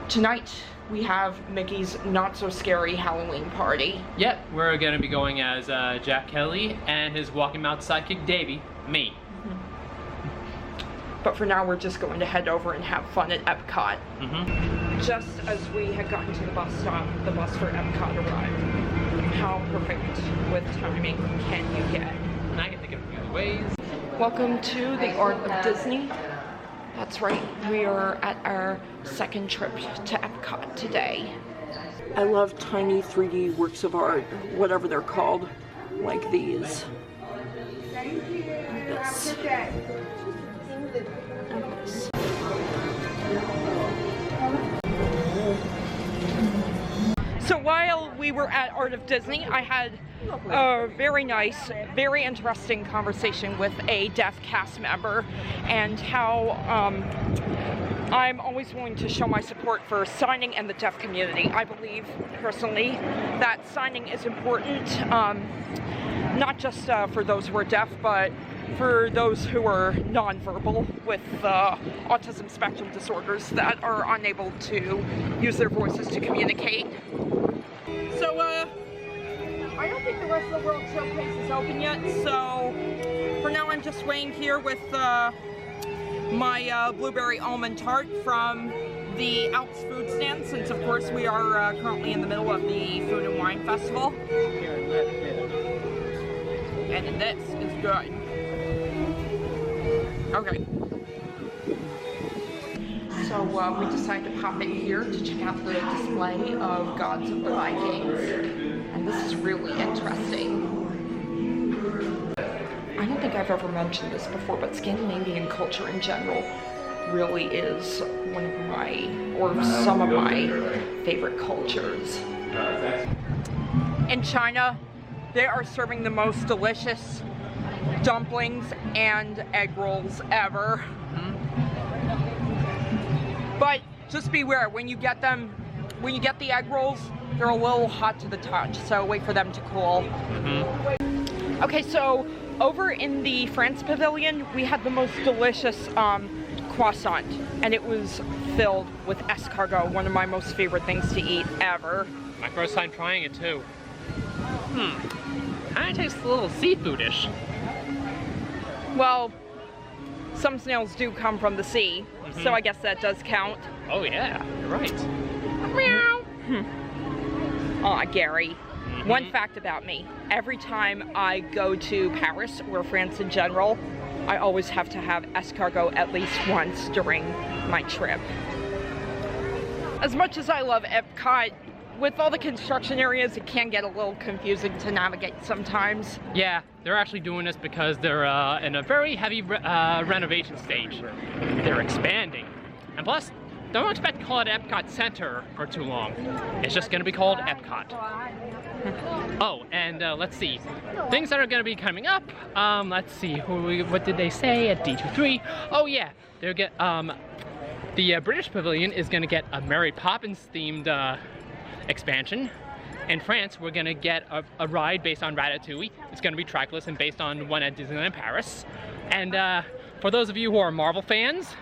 Tonight we have Mickey's Not So Scary Halloween Party. Yep, we're gonna be going as Jack Kelly and his Walking Mouth sidekick Davy, me. But for now we're just going to head over and have fun at Epcot. Just as we had gotten to the bus stop, the bus for Epcot arrived. How perfect with timing can you get? And I can think of a few ways. Welcome to the Art of Disney. That's right, we are at our second trip to Epcot today. I love tiny 3D works of art, whatever they're called, like these. This. So while we were at Art of Disney, I had a very nice, very interesting conversation with a deaf cast member, and how I'm always willing to show my support for signing and the deaf community. I believe personally that signing is important, not just for those who are deaf, but for those who are nonverbal with autism spectrum disorders that are unable to use their voices to communicate. So, I don't think the rest of the World Showcase is open yet, so for now I'm just waiting here with my blueberry almond tart from the Alps food stand, since of course we are currently in the middle of the Food and Wine Festival. And this is good. Okay. So we decided to pop in here to check out the display of Gods of the Vikings. And this is really interesting. I don't think I've ever mentioned this before, but Scandinavian culture in general really is one of my, or some of my favorite cultures. In China, they are serving the most delicious dumplings and egg rolls ever. But just beware, when you get them, when you get the egg rolls, they're a little hot to the touch, so wait for them to cool. Okay, so over in the France Pavilion, we had the most delicious croissant, and it was filled with escargot, one of my most favorite things to eat ever. My first time trying it too. Kinda tastes a little seafoodish. Well, some snails do come from the sea, so I guess that does count. Oh yeah, you're right. Meow. Aw, Gary. One fact about me, every time I go to Paris or France in general, I always have to have escargot at least once during my trip. As much as I love Epcot, with all the construction areas, it can get a little confusing to navigate sometimes. Yeah, they're actually doing this because they're in a very heavy renovation stage. They're expanding. And plus, don't expect to call it Epcot Center for too long. It's just going to be called Epcot. Oh, and let's see. Things that are going to be coming up. Let's see. What did they say at D23? Oh yeah, they'll get the British Pavilion is going to get a Mary Poppins themed expansion. In France, we're gonna get a ride based on Ratatouille. It's gonna be trackless and based on one at Disneyland Paris. And for those of you who are Marvel fans,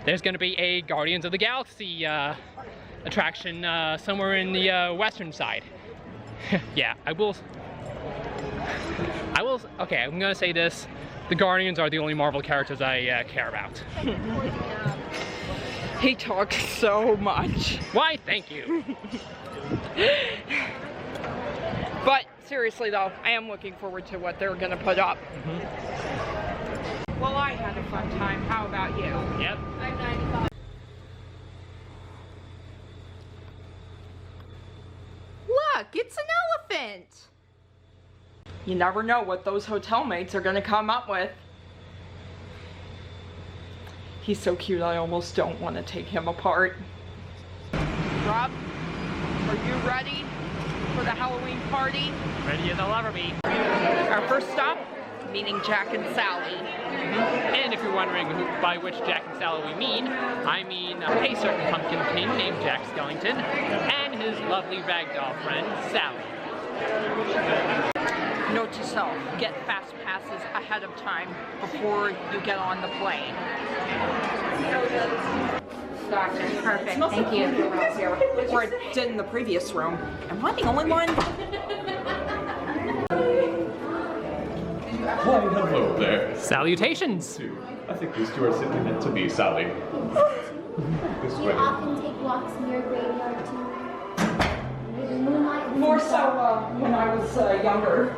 there's gonna be a Guardians of the Galaxy attraction somewhere in the western side. Yeah, okay, I'm gonna say this. The Guardians are the only Marvel characters I care about. He talks so much. Why, thank you. But seriously though, I am looking forward to what they're gonna put up. Well, I had a fun time. How about you? Yep. I'm 95. Look, it's an elephant. You never know what those hotel mates are gonna come up with. He's so cute, I almost don't want to take him apart. Rob, are you ready for the Halloween party? Ready as I'll ever be. Our first stop, meeting Jack and Sally. And if you're wondering by which Jack and Sally we mean, I mean a certain pumpkin king named Jack Skellington and his lovely ragdoll friend, Sally. Note to self, get fast passes ahead of time before you get on the plane. stocked. Perfect, thank you. Or it did in the previous room. Am I the only one? Why, hello there. Salutations! I think these two are simply meant to be, Sally. This Do you way. often take walks near graveyard too? Maybe moonlight? More so when I was younger.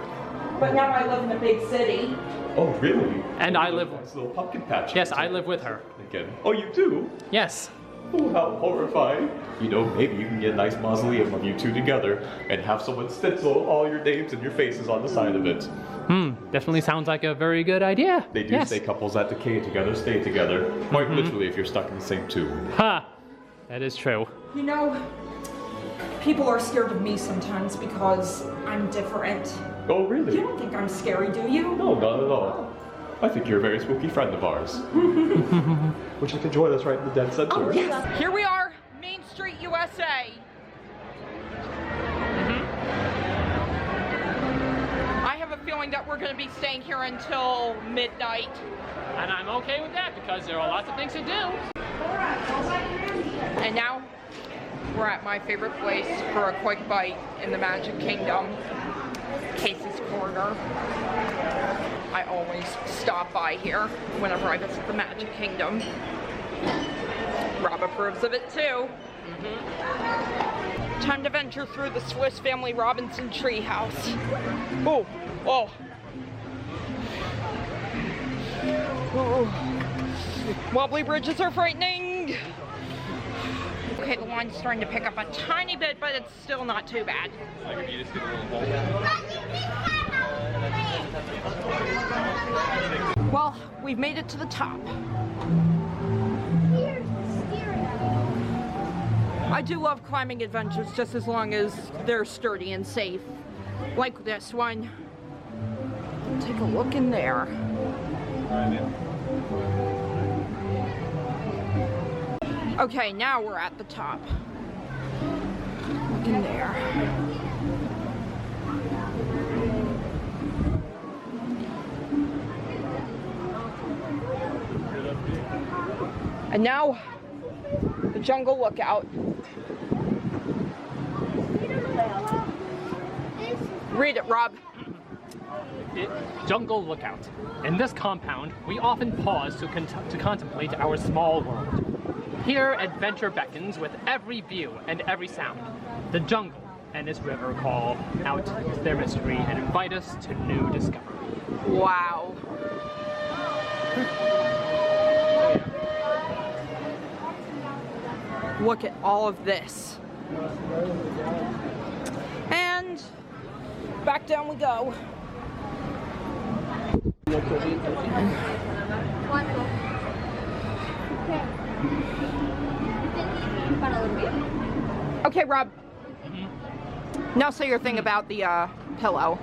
But now I live in a big city. Oh, really? And I live. Nice little pumpkin patch. Yes, I live with her. Again. Oh, you do? Yes. Oh, how horrifying. You know, maybe you can get a nice mausoleum of you two together and have someone stencil all your names and your faces on the side of it. Definitely sounds like a very good idea. They do yes. say couples that decay together stay together. Quite literally if you're stuck in the same tube. Ha! That is true. You know, people are scared of me sometimes because I'm different. Oh, really? You don't think I'm scary, do you? No, not at all. I think you're a very spooky friend of ours. Would you like to join us right in the dead center? Oh, yes. Here we are, Main Street, USA. I have a feeling that we're going to be staying here until midnight. And I'm okay with that because there are lots of things to do. And now we're at my favorite place for a quick bite in the Magic Kingdom, Casey's Corner. I always stop by here whenever I visit the Magic Kingdom. Rob approves of it too. Time to venture through the Swiss Family Robinson treehouse. Oh, oh. Oh. Wobbly bridges are frightening. Okay, the line's starting to pick up a tiny bit, but it's still not too bad. Well, we've made it to the top. I do love climbing adventures just as long as they're sturdy and safe. Like this one. Take a look in there. Okay, now we're at the top. Look in there. And now, the jungle lookout. Read it, Rob. Jungle Lookout. In this compound, we often pause to contemplate our small world. Here, adventure beckons with every view and every sound. The jungle and its river call out their mystery and invite us to new discovery. Wow. Look at all of this. And back down we go. Okay, Rob. Now say your thing about the pillow.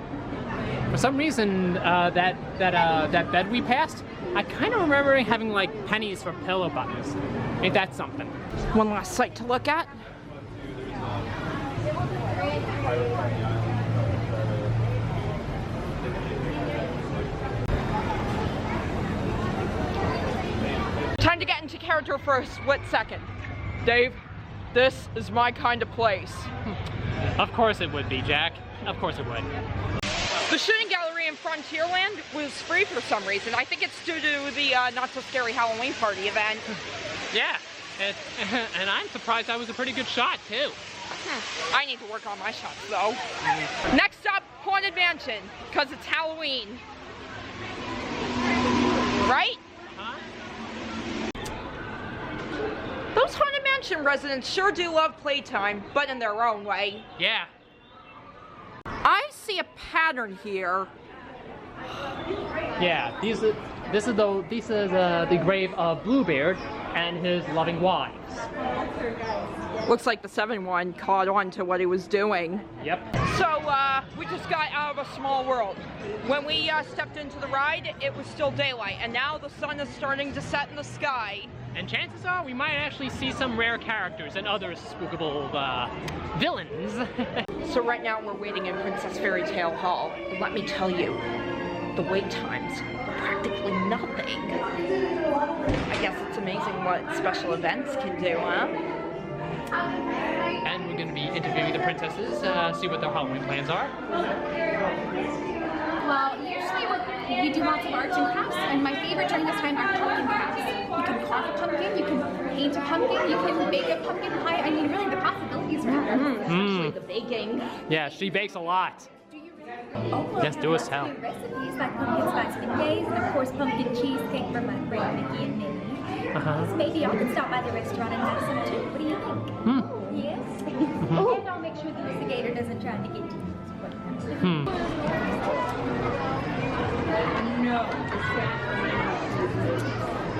For some reason, that bed we passed, I kind of remember having like pennies for pillow buttons. Ain't that something? One last sight to look at. Time to get into character for a split second. Dave, this is my kind of place. Of course it would be, Jack. Of course it would. The shooting gallery in Frontierland was free for some reason. I think it's due to the Not So Scary Halloween Party event. Yeah, and I'm surprised I was a pretty good shot, too. I need to work on my shots, though. Next up, Haunted Mansion, because it's Halloween. Right? Huh? Those Haunted Mansion residents sure do love playtime, but in their own way. Yeah. I see a pattern here. Yeah, this is the grave of Bluebeard and his loving wives. Looks like the 7-1 caught on to what he was doing. Yep. So, we just got out of a small world. When we stepped into the ride, it was still daylight, and now the sun is starting to set in the sky. And chances are we might actually see some rare characters and other spookable villains. So right now we're waiting in Princess Fairytale Hall. And let me tell you, the wait times are practically nothing. I guess it's amazing what special events can do, huh? And we're going to be interviewing the princesses, see what their Halloween plans are. Well, usually we do lots of arts and crafts, and my favorite during this time are pumpkin crafts. You can carve a pumpkin, you can paint a pumpkin, you can bake a pumpkin pie. I mean, really, the possibilities are endless. Especially the baking. Yeah, she bakes a lot. Yes, do us tell. Recipes like pumpkin spice beignets, and of course pumpkin cheesecake for my friend Mickey and Minnie. Maybe I could stop by the restaurant and have some too. What do you think? Yes? And I'll make sure the instigator doesn't try to get you.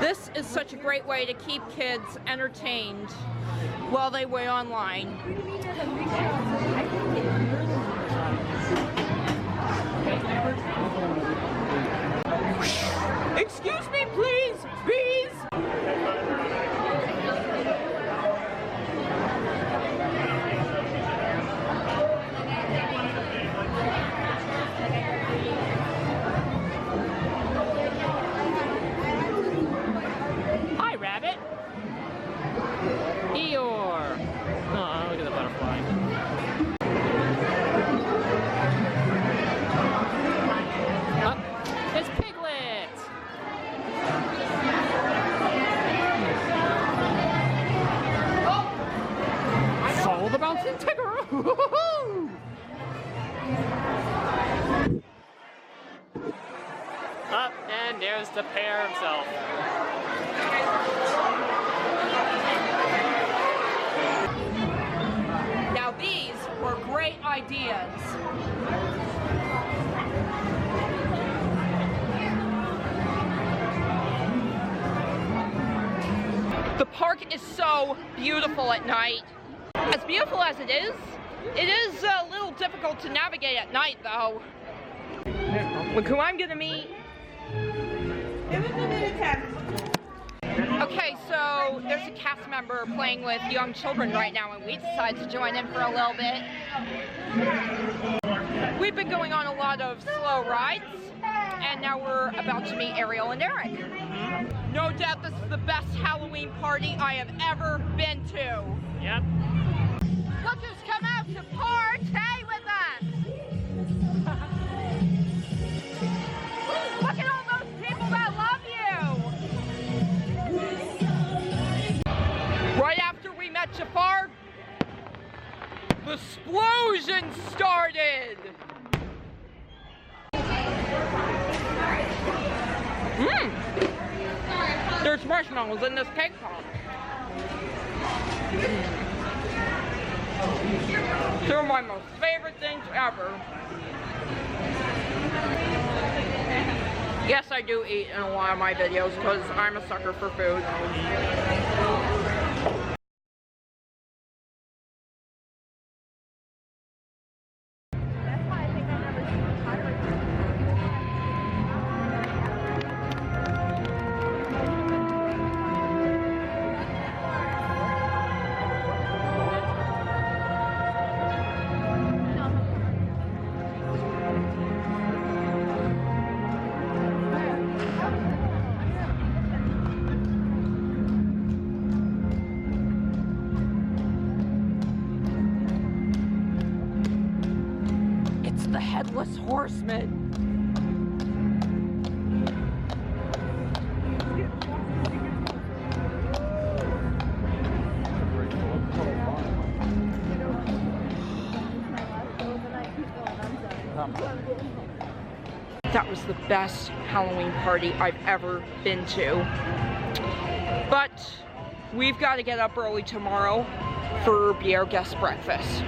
This is such a great way to keep kids entertained while they wait online. Excuse me, please, bees! Hi, rabbit. Eeyore. Oh, look at the butterfly. It's Piglet. Follow the bouncing tiger. Up, and there's the pear himself. Now these were great ideas. The park is so beautiful at night. As beautiful as it is a little difficult to navigate at night though. Look who I'm gonna meet. Okay, so there's a cast member playing with young children right now, and we decided to join in for a little bit. We've been going on a lot of slow rides, and now we're about to meet Ariel and Eric. No doubt this is the best Halloween party I have ever been to. Yep. Look who's come out to party with us! Look at all those people that love you! Right after we met Jafar, the explosion started! There's marshmallows in this cake pop. They're my most favorite things ever. Yes, I do eat in a lot of my videos because I'm a sucker for food. The Headless Horseman. That was the best Halloween party I've ever been to. But we've got to get up early tomorrow for beer guest breakfast.